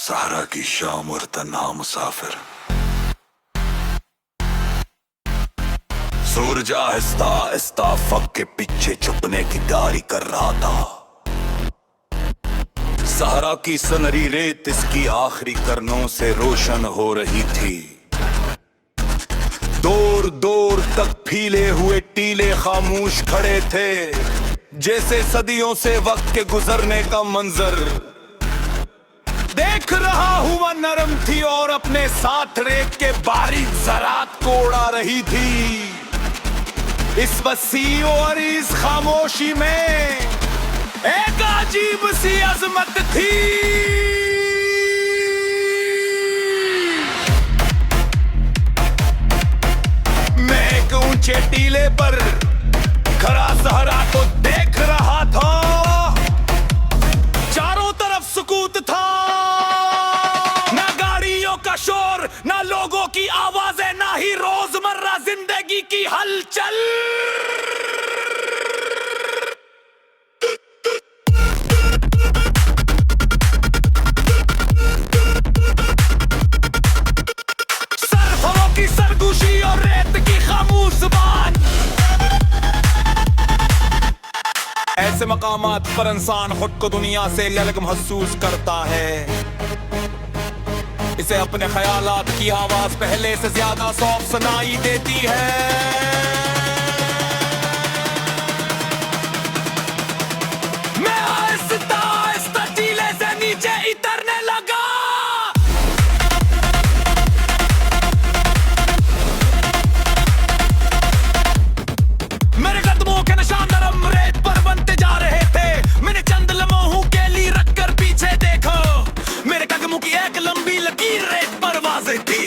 सहरा की शाम और तन्हा मुसाफिर। सूरज आहिस्ता आहिस्ता फक के पीछे छुपने की तैयारी कर रहा था। सहरा की सनरी रेत इसकी आखिरी करनों से रोशन हो रही थी। दूर दूर तक फीले हुए टीले खामोश खड़े थे, जैसे सदियों से वक्त के गुजरने का मंजर। देख रहा हुआ नरम थी और अपने साथ रेत के बारीक ज़रात को उड़ा रही थी। इस वसी और इस खामोशी में एक अजीब सी अजमत थी। मैं एक ऊंचे टीले पर खड़ा सहरा को देख रहा था। चारों तरफ सुकूत था, ना गाड़ियों का शोर, ना लोगों की आवाजें, ना ही रोजमर्रा जिंदगी की हलचल। सरफरों की सरगोशी और रेत की खामोश जुबान। ऐसे मकामात पर इंसान खुद को दुनिया से अलग महसूस करता है। इसे अपने ख्यालात की आवाज पहले से ज्यादा सॉफ्ट सुनाई देती है। मैं आहिस्ता आहिस्ता टीले से नीचे उतरने लगा। मेरे कदमों के निशान नरम रेत पर बनते जा रहे थे। मैंने चंद लम्हों के लिए रखकर पीछे देखा। मेरे कदमों की एक लंबी लकीर रेत पर वाज़ेह थी।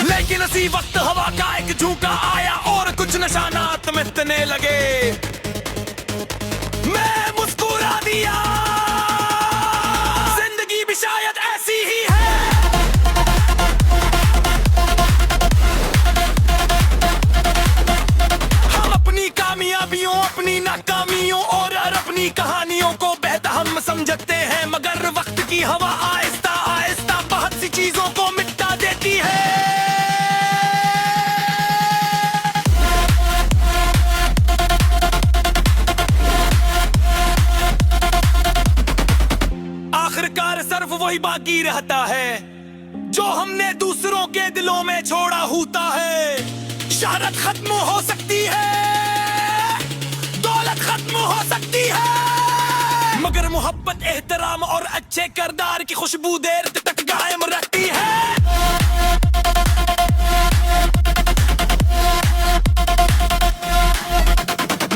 लेकिन इसी वक्त हवा का एक झोंका आया और कुछ निशानात मिटने लगे। मैं मुस्कुरा दिया। जिंदगी भी शायद ऐसी ही है। कामयाबियों, अपनी नाकामियों और अपनी कहानियों को बेहतर हम समझते हैं, मगर वक्त की हवा आहिस्ता आहिस्ता बहुत सी चीजों को मिटा देती है। आखिरकार सिर्फ वही बाकी रहता है जो हमने दूसरों के दिलों में छोड़ा होता है। शहरत खत्म हो सकती है, दौलत खत्म हो सकती है, मगर मोहब्बत, एहतराम और अच्छे किरदार की खुशबू देर तक कायम रहती है।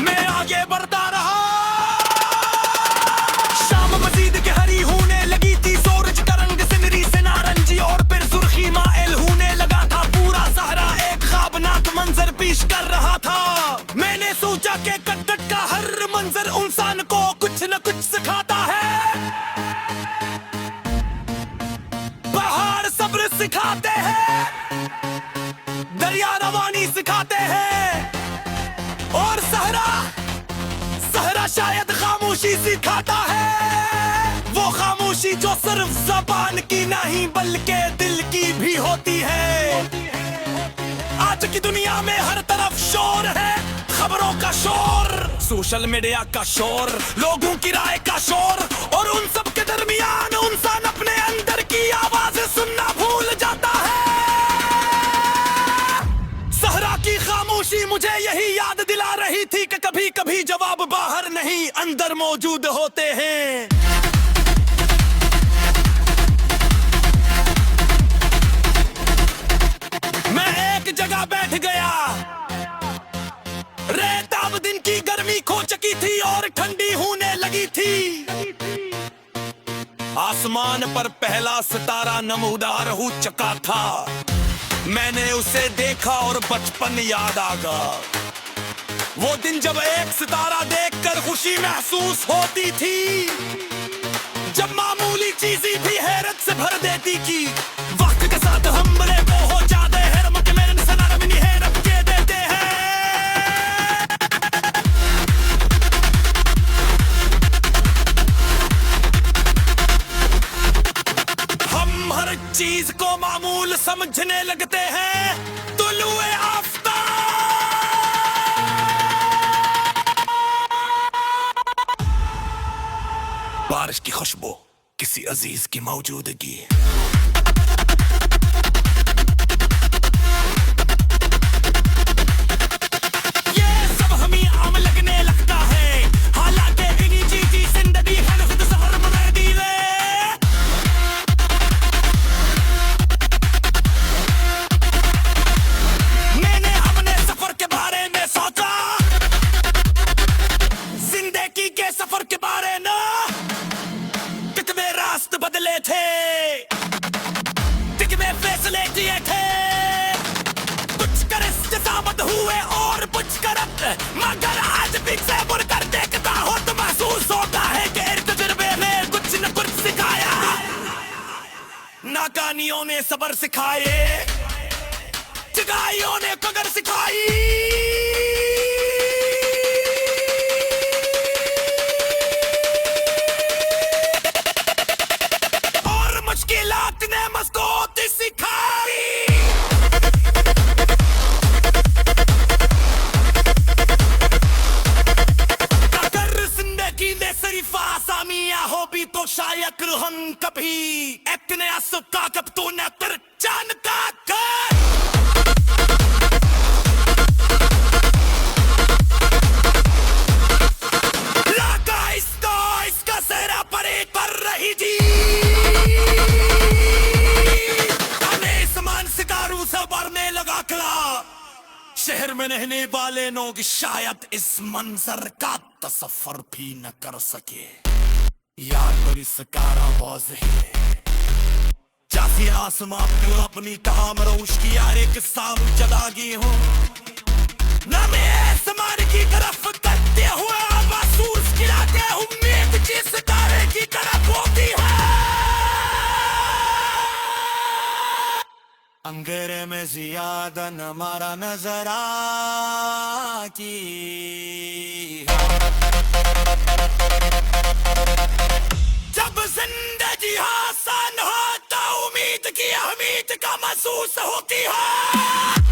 मैं आगे बढ़ता रहा। शाम मजीद गहरी होने लगी थी। सूरज का रंग सिनरी से नारंगी और फिर सुर्खी माइल होने लगा था। पूरा सहरा एक ख्वाबनाक मंजर पेश कर रहा था। मैंने सोचा कि कटकट का हर मंजर इंसान को कुछ न कुछ सिखाता है। पहाड़ सब्र सिखाते हैं, दरिया रवानी सिखाते हैं, और सहरा शायद खामोशी सिखाता है। वो खामोशी जो सिर्फ ज़बान की नहीं बल्कि दिल की भी होती है। आज की दुनिया में हर तरफ शोर है, खबरों का शोर, सोशल मीडिया का शोर, लोगों की राय का शोर, और उन सब के दरमियान इंसान अपने अंदर की आवाज़ें सुनना भूल जाता है। सहरा की खामोशी मुझे यही याद दिला रही थी कि कभी कभी जवाब बाहर नहीं अंदर मौजूद होते हैं। मैं एक जगह बैठ गया। रेत अब दिन की गर्मी खो चुकी थी और ठंडी होने लगी थी। आसमान पर पहला सितारा नमूदार हो चुका था। मैंने उसे देखा और बचपन याद आ गया। वो दिन जब एक सितारा देखकर खुशी महसूस होती थी, जब मामूली चीजें भी हैरत से भर देती थी। वक्त के साथ हम बड़े वो हो जाते हैं, रमक मेरे सनम नहीं है रब के देते हैं। मामूल समझने लगते हैं तुलुए आफ्ताब। बारिश की खुशबू, किसी अजीज की मौजूदगी। ये सब हमें आम लगने लगता है, हालांकि इन्हीं चीज़ी जिंदगी है खुद सफर बनाए दीवे। मैंने अपने सफर के बारे में सोचा, जिंदगी के सफर के बारे में कितने रास्ते बदले थे, कितने फैसले किए थे। कुछ कर इस्तेसामत हुए और कुछ करप्ट, मगर आज भी से मुड़कर देखता हो तो महसूस होता है कि इस तजुर्बे में कुछ न कुछ सिखाया। नाकानियों ने सबर सिखाए, चिगाइयों ने कदर सिखाई। मुश्किलात ने मजबूत सिखाई। अगर जिंदगी में सिर्फ आसामियां हो भी तो शायद हम कभी इतने असुका कब तो न कर जानता कर। लगा इसका सेरा परे कर रही थी। भरने लगा कला शहर में रहने वाले लोग शायद इस मंजर का तसव्वुर भी न कर सके। यार बड़ी सकारा बाज है जाती आसमां पे अपनी ताम रोश की यार एक साम चलागी हूँ न मैं आसमान की तरफ करते हुए आवाज़ गिराते उम्मीद की सितारे की तरफ होती है। अंधेरे में ज़ियादा न मारा नजर आती, जब जिंदगी आसान हो तो उम्मीद की अहमियत का महसूस होती है।